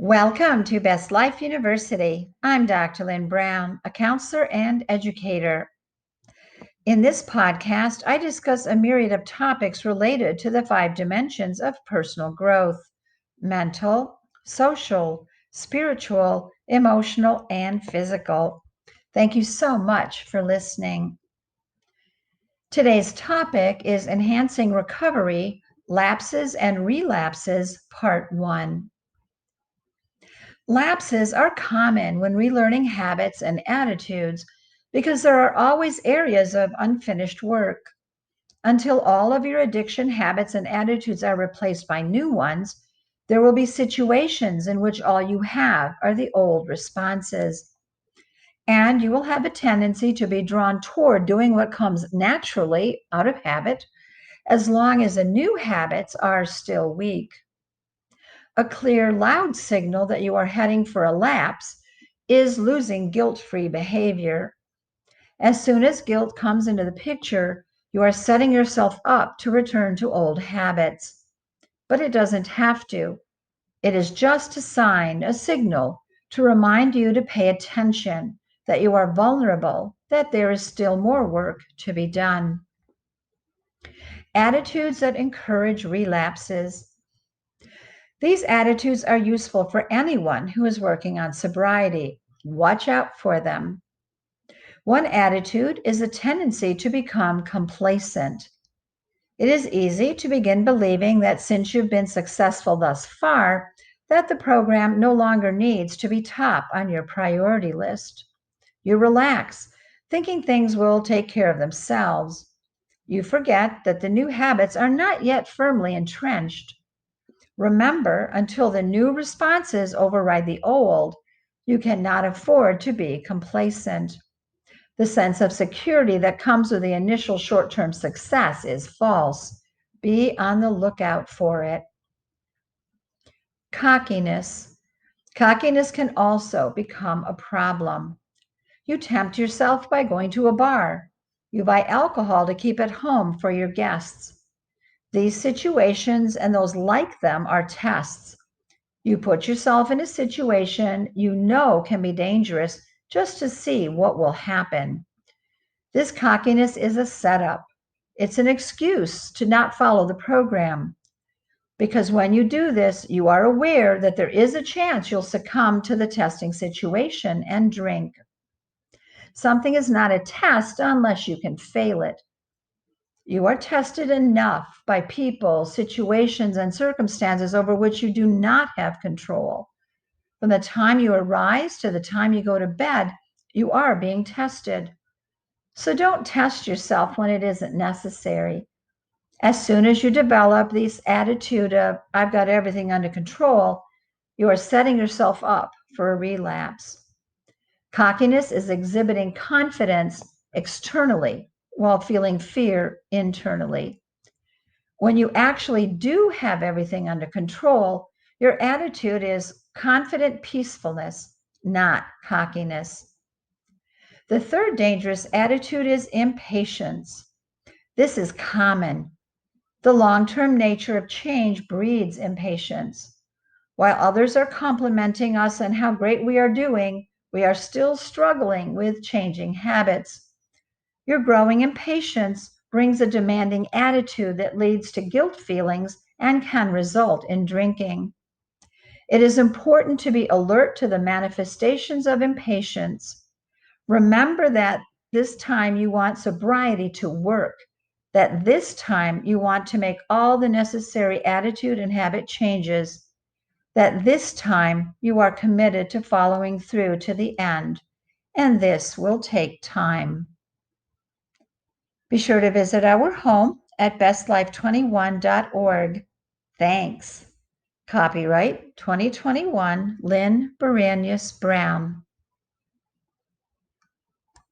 Welcome to Best Life University. I'm Dr. Lynn Brown, a counselor and educator. In this podcast, I discuss a myriad of topics related to the 5 dimensions of personal growth: mental, social, spiritual, emotional, and physical. Thank you so much for listening. Today's topic is Enhancing Recovery, Lapses and Relapses, Part 1. Lapses are common when relearning habits and attitudes because there are always areas of unfinished work. Until all of your addiction habits and attitudes are replaced by new ones, there will be situations in which all you have are the old responses. And you will have a tendency to be drawn toward doing what comes naturally out of habit, as long as the new habits are still weak. A clear, loud signal that you are heading for a lapse is losing guilt-free behavior. As soon as guilt comes into the picture, you are setting yourself up to return to old habits. But it doesn't have to. It is just a sign, a signal to remind you to pay attention, that you are vulnerable, that there is still more work to be done. Attitudes that encourage relapses. These attitudes are useful for anyone who is working on sobriety. Watch out for them. One attitude is a tendency to become complacent. It is easy to begin believing that since you've been successful thus far, that the program no longer needs to be top on your priority list. You relax, thinking things will take care of themselves. You forget that the new habits are not yet firmly entrenched. Remember, until the new responses override the old, you cannot afford to be complacent. The sense of security that comes with the initial short-term success is false. Be on the lookout for it. Cockiness. Cockiness can also become a problem. You tempt yourself by going to a bar. You buy alcohol to keep at home for your guests. These situations and those like them are tests. You put yourself in a situation you know can be dangerous just to see what will happen. This cockiness is a setup. It's an excuse to not follow the program. Because when you do this, you are aware that there is a chance you'll succumb to the testing situation and drink. Something is not a test unless you can fail it. You are tested enough by people, situations, and circumstances over which you do not have control. From the time you arise to the time you go to bed, you are being tested. So don't test yourself when it isn't necessary. As soon as you develop this attitude of, I've got everything under control, you are setting yourself up for a relapse. Cockiness is exhibiting confidence externally while feeling fear internally. When you actually do have everything under control, your attitude is confident peacefulness, not cockiness. The third dangerous attitude is impatience. This is common. The long-term nature of change breeds impatience. While others are complimenting us on how great we are doing, we are still struggling with changing habits. Your growing impatience brings a demanding attitude that leads to guilt feelings and can result in drinking. It is important to be alert to the manifestations of impatience. Remember that this time you want sobriety to work, that this time you want to make all the necessary attitude and habit changes, that this time you are committed to following through to the end, and this will take time. Be sure to visit our home at bestlife21.org. Thanks. Copyright 2021, Lynn Baranius Brown.